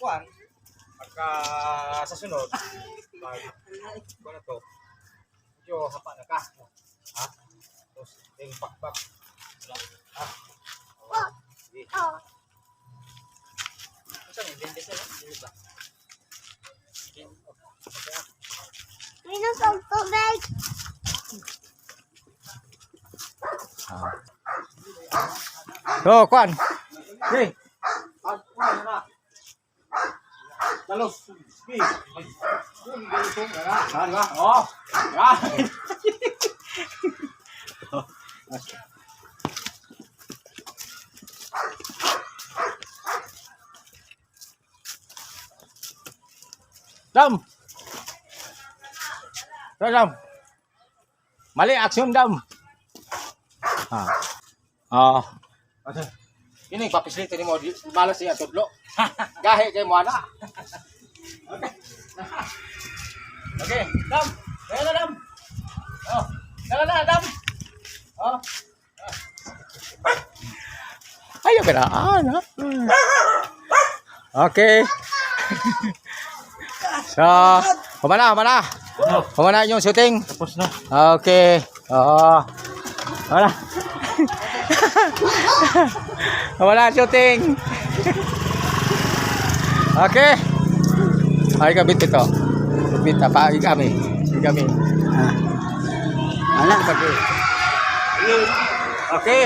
kuan, pagka sa sunod, kuan na to, medyo hapa na ka. Ha? Tapos, yung pakpak. Ha? Sige. Saan yung bendis na lang? Hindi ba? Minus ang tubig. So, kuan. Okay. Kuan na. Talos. Sige. Saan ba? Oh. Yan. Dam. Dam. Mali action dam. Ini papislito ni mo malas siya tudlo. Gahe kay mo ana. Okay. Okay, dam. Kaya na dam. Oh, kaya na dam. Oh. Ayo beraan ha. Okay. So, kumana yung shooting. Tapos na. Okay. Oo. Wala. Wala shooting. Okay. Ay kabit ito. Kabit pa kami. Anak pagi. Okay.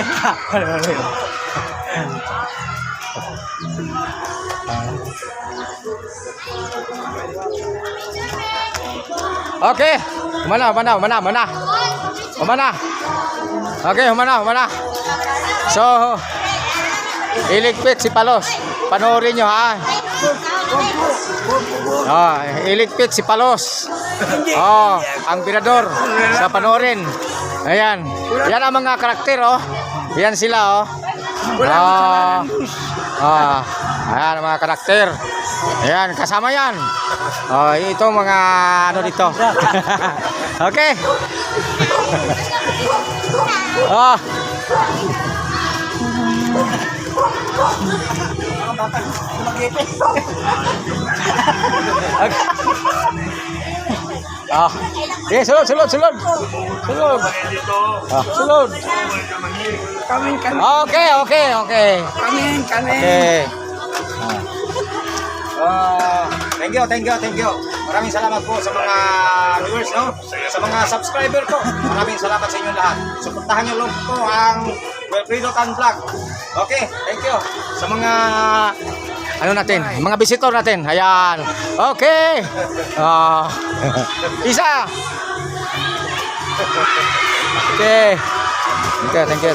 Okay. Mana. Okay, mana. So, iligpit si Palos. Panoorin nyo ha. Iligpit si Palos. Ang birador sa panoorin. Ayan. Yan ang mga karakter oh. Yan sila oh. Ayan ang mga karakter. Ayan, kasama yan. Ito mga ano dito. Okay. Okay, sulod. Sulod. Kamin. Okay. Kamin. Okay. Thank you. Maraming salamat po sa mga viewers, no? Sa mga subscriber ko. Maraming salamat sa inyo lahat. Suportahan niyo lang po ang Wilfredo Tan Vlog. Okay, thank you. Sa mga mga visitor natin. Ayan. Okay. Isa. Okay. Thank you.